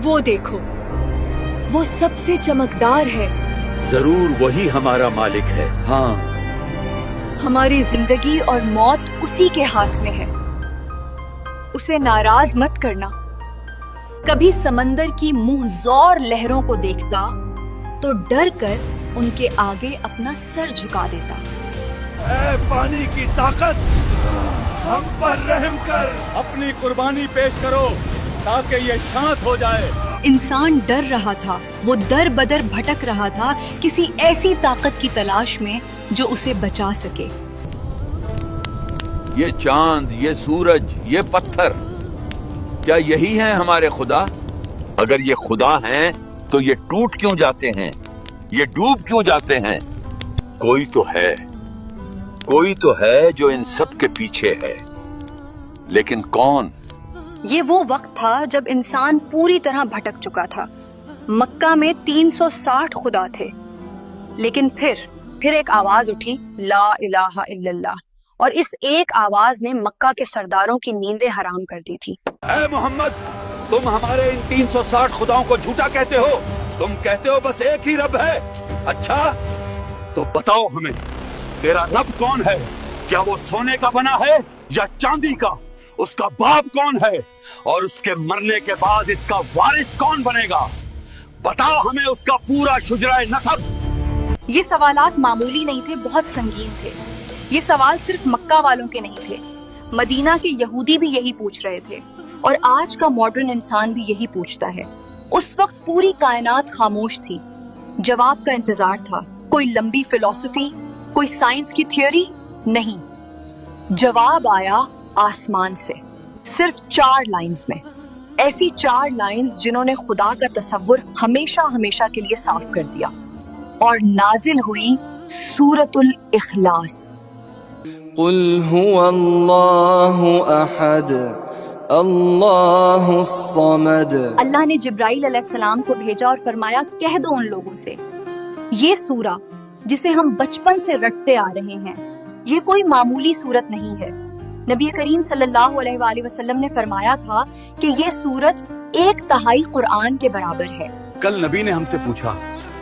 وہ دیکھو، وہ سب سے چمکدار ہے۔ ضرور وہی ہمارا مالک ہے۔ ہاں، ہماری زندگی اور موت اسی کے ہاتھ میں ہے۔ اسے ناراض مت کرنا۔ کبھی سمندر کی منہ زور لہروں کو دیکھتا تو ڈر کر ان کے آگے اپنا سر جھکا دیتا۔ اے پانی کی طاقت، ہم پر رحم کر، اپنی قربانی پیش کرو تاکہ یہ شانت ہو جائے۔ انسان ڈر رہا تھا، وہ در بدر بھٹک رہا تھا کسی ایسی طاقت کی تلاش میں جو اسے بچا سکے۔ یہ چاند، یہ سورج، یہ پتھر، کیا یہی ہیں ہمارے خدا؟ اگر یہ خدا ہیں تو یہ ٹوٹ کیوں جاتے ہیں؟ یہ ڈوب کیوں جاتے ہیں؟ کوئی تو ہے جو ان سب کے پیچھے ہے، لیکن کون؟ یہ وہ وقت تھا جب انسان پوری طرح بھٹک چکا تھا۔ مکہ میں 360 خدا تھے، لیکن پھر ایک آواز اٹھی، لا الہ الا اللہ، اور اس ایک آواز نے مکہ کے سرداروں کی نیندیں حرام کر دی تھی۔ اے محمد، تم ہمارے ان 360 خداؤں کو جھوٹا کہتے ہو، تم کہتے ہو بس ایک ہی رب ہے۔ اچھا تو بتاؤ ہمیں، تیرا رب کون ہے؟ کیا وہ سونے کا بنا ہے یا چاندی کا؟ اس کا باپ کون ہے؟ اور اس کے مرنے کے بعد اس کا وارث کون بنے گا؟ بتاؤ ہمیں اس کا پورا شجرہ نسب۔ یہ سوالات معمولی نہیں تھے، بہت سنگین تھے۔ یہ سوال صرف مکہ والوں کے نہیں تھے، مدینہ کے یہودی بھی یہی پوچھ رہے تھے، اور آج کا ماڈرن انسان بھی یہی پوچھتا ہے۔ اس وقت پوری کائنات خاموش تھی، جواب کا انتظار تھا۔ کوئی لمبی فلسفی، کوئی سائنس کی تھیوری نہیں، جواب آیا آسمان سے، صرف 4 لائنز میں، ایسی 4 لائنز جنہوں نے خدا کا تصور ہمیشہ کے لیے صاف کر دیا، اور نازل ہوئی سورۃ الاخلاص۔ قل هو اللہ احد اللہ الصمد۔ اللہ نے جبرائیل علیہ السلام کو بھیجا اور فرمایا، کہہ دو ان لوگوں سے، یہ سورہ جسے ہم بچپن سے رٹتے آ رہے ہیں، یہ کوئی معمولی سورت نہیں ہے۔ نبی کریم صلی اللہ علیہ وآلہ وسلم نے فرمایا تھا کہ یہ سورت 1/3 قرآن کے برابر ہے۔ کل نبی نے ہم سے پوچھا،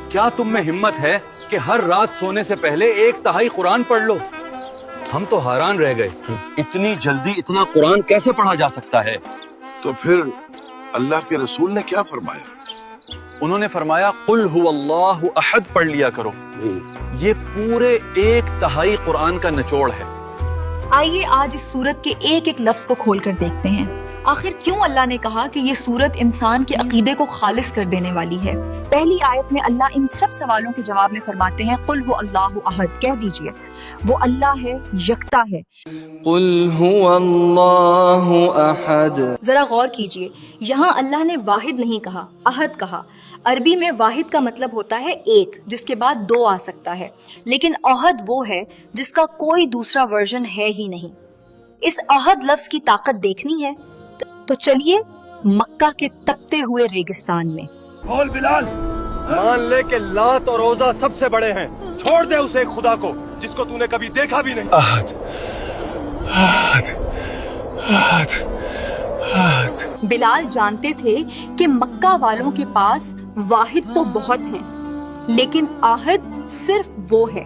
کیا تم میں ہمت ہے کہ ہر رات سونے سے پہلے 1/3 قرآن پڑھ لو؟ ہم تو حیران رہ گئے، اتنی جلدی اتنا قرآن کیسے پڑھا جا سکتا ہے؟ تو پھر اللہ کے رسول نے کیا فرمایا؟ انہوں نے فرمایا، قل هو اللہ احد پڑھ لیا کرو۔ یہ پورے 1/3 قرآن کا نچوڑ ہے۔ آئیے آج اس سورت کے ایک ایک لفظ کو کھول کر دیکھتے ہیں۔ آخر کیوں اللہ نے کہا کہ یہ سورت انسان کے عقیدے کو خالص کر دینے والی ہے؟ پہلی آیت میں اللہ ان سب سوالوں کے جواب میں فرماتے ہیں، قل هو اللہ احد، کہہ دیجئے وہ اللہ ہے، یکتا ہے۔ قل هو اللہ احد۔ ذرا غور کیجئے، یہاں اللہ نے واحد نہیں کہا، احد کہا۔ عربی میں واحد کا مطلب ہوتا ہے ایک، جس کے بعد 2 آ سکتا ہے، لیکن احد وہ ہے جس کا کوئی دوسرا ورژن ہے ہی نہیں۔ اس احد لفظ کی طاقت دیکھنی ہے تو چلیے مکہ کے تپتے ہوئے ریگستان میں۔ بول بلال، مان لے کہ لات اور عزا سب سے بڑے ہیں، چھوڑ دے اسے ایک خدا کو جس کو تو نے کبھی دیکھا بھی نہیں۔ احد احد احد احد۔ بلال جانتے تھے کہ مکہ والوں کے پاس واحد تو بہت ہیں، لیکن احد صرف وہ ہے۔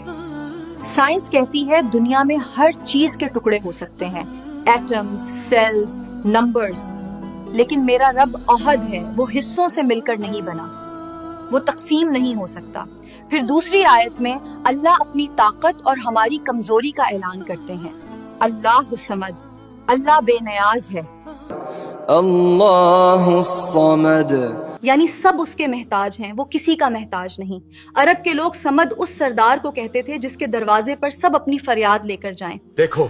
سائنس کہتی ہے دنیا میں ہر چیز کے ٹکڑے ہو سکتے ہیں، ایٹمز، سیلز، نمبرز، لیکن میرا رب احد ہے، وہ حصوں سے مل کر نہیں بنا، وہ تقسیم نہیں ہو سکتا۔ پھر دوسری آیت میں اللہ اپنی طاقت اور ہماری کمزوری کا اعلان کرتے ہیں، اللہ صمد، اللہ بے نیاز ہے، اللہ الصمد، یعنی سب اس کے محتاج ہیں، وہ کسی کا محتاج نہیں۔ عرب کے لوگ صمد اس سردار کو کہتے تھے جس کے دروازے پر سب اپنی فریاد لے کر جائیں۔ دیکھو،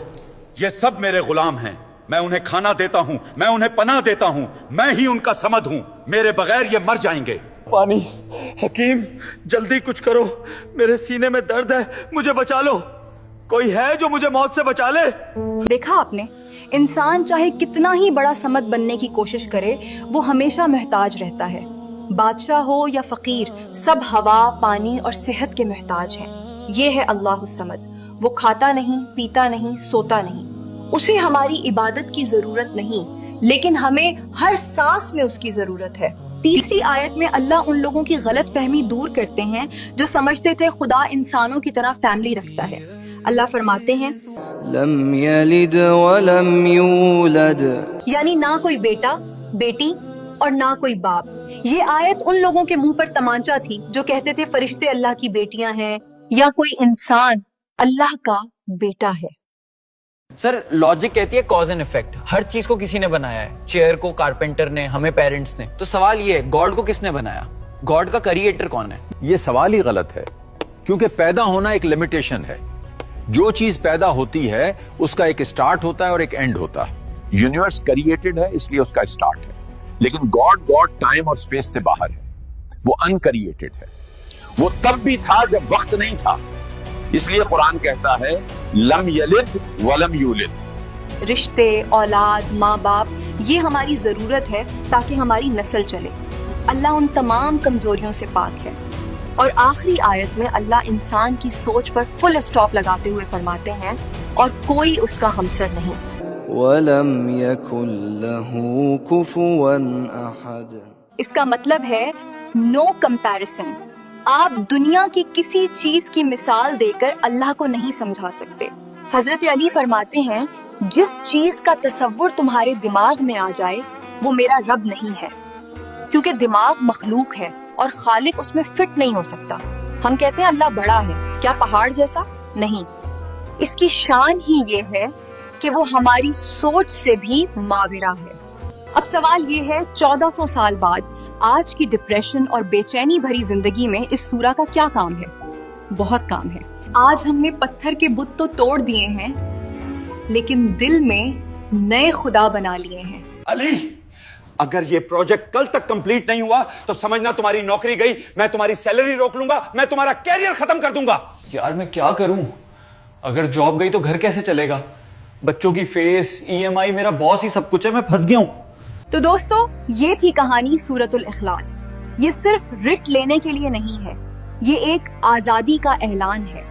یہ سب میرے غلام ہیں، میں انہیں کھانا دیتا ہوں، میں انہیں پناہ دیتا ہوں، میں ہی ان کا صمد ہوں، میرے بغیر یہ مر جائیں گے۔ پانی، حکیم جلدی کچھ کرو، میرے سینے میں درد ہے، مجھے بچا لو، کوئی ہے جو مجھے موت سے بچا لے؟ دیکھا آپ نے، انسان چاہے کتنا ہی بڑا صمد بننے کی کوشش کرے، وہ ہمیشہ محتاج رہتا ہے۔ بادشاہ ہو یا فقیر، سب ہوا، پانی اور صحت کے محتاج ہیں۔ یہ ہے اللہ الصمد، وہ کھاتا نہیں، پیتا نہیں، سوتا نہیں، اسے ہماری عبادت کی ضرورت نہیں، لیکن ہمیں ہر سانس میں اس کی ضرورت ہے۔ تیسری آیت میں اللہ ان لوگوں کی غلط فہمی دور کرتے ہیں جو سمجھتے تھے خدا انسانوں کی طرح فیملی رکھتا ہے. اللہ فرماتے ہیں لم يلد ولم يولد یعنی نہ کوئی بیٹا بیٹی اور نہ کوئی باپ. یہ آیت ان لوگوں کے منہ پر تمانچہ تھی جو کہتے تھے فرشتے اللہ کی بیٹیاں ہیں یا کوئی انسان اللہ کا بیٹا ہے. سر لاجک کہتی ہے کاز اینڈ افیکٹ. ہر چیز کو کسی نے بنایا ہے. چیئر کو کارپینٹر نے, ہمیں پیرنٹس نے. تو سوال یہ ہے گاڈ کو کس نے بنایا؟ گاڈ کا کریٹر کون ہے؟ یہ سوال ہی غلط ہے کیونکہ پیدا ہونا ایک لمیٹیشن ہے. جو چیز پیدا ہوتی ہے اس کا ایک اسٹارٹ ہوتا ہے اور ایک اینڈ ہوتا ہے. یونیورس کریٹڈ ہے اس لیے اس کا اسٹارٹ ہے, لیکن گاڈ ٹائم اور اسپیس سے باہر ہے. وہ انکریٹڈ ہے. وہ تب بھی تھا جب وقت نہیں تھا. اس لیے قرآن کہتا ہے لم یلد ولم یولد. رشتے, اولاد, ماں باپ یہ ہماری ضرورت ہے تاکہ ہماری نسل چلے. اللہ ان تمام کمزوریوں سے پاک ہے. اور آخری آیت میں اللہ انسان کی سوچ پر فل اسٹاپ لگاتے ہوئے فرماتے ہیں اور کوئی اس کا ہمسر نہیں. وَلَمْ يَكُنْ لَهُ كُفُوًا أَحَدٌ. اس کا مطلب ہے نو کمپیرسن. آپ دنیا کی کسی چیز کی مثال دے کر اللہ کو نہیں سمجھا سکتے. حضرت علی فرماتے ہیں جس چیز کا تصور تمہارے دماغ میں آ جائے وہ میرا رب نہیں ہے, کیونکہ دماغ مخلوق ہے اور خالق اس میں فٹ نہیں ہو سکتا. ہم کہتے ہیں اللہ بڑا ہے, کیا پہاڑ جیسا؟ نہیں. اس کی شان ہی یہ ہے کہ وہ ہماری سوچ سے بھی ماورا ہے. اب سوال یہ ہے 1400 سال بعد آج کی ڈپریشن اور بے چینی بھری زندگی میں اس سورہ کا کیا کام ہے؟ بہت کام ہے. آج ہم نے پتھر کے بت تو توڑ دیے ہیں لیکن دل میں نئے خدا بنا لیے ہیں. علی, اگر یہ پروجیکٹ کل تک کمپلیٹ نہیں ہوا تو سمجھنا تمہاری نوکری گئی. میں تمہاری سیلری روک لوں گا, میں تمہارا کیریئر ختم کر دوں گا. یار میں کیا کروں؟ اگر جاب گئی تو گھر کیسے چلے گا؟ بچوں کی فیس, EMI, میرا باس ہی سب کچھ ہے. میں پھنس گیا ہوں. تو دوستو یہ تھی کہانی سورۃ الاخلاص. یہ صرف رٹ لینے کے لیے نہیں ہے, یہ ایک آزادی کا اعلان ہے.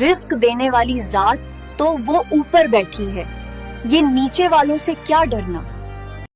رزق دینے والی ذات تو وہ اوپر بیٹھی ہے, یہ نیچے والوں سے کیا ڈرنا.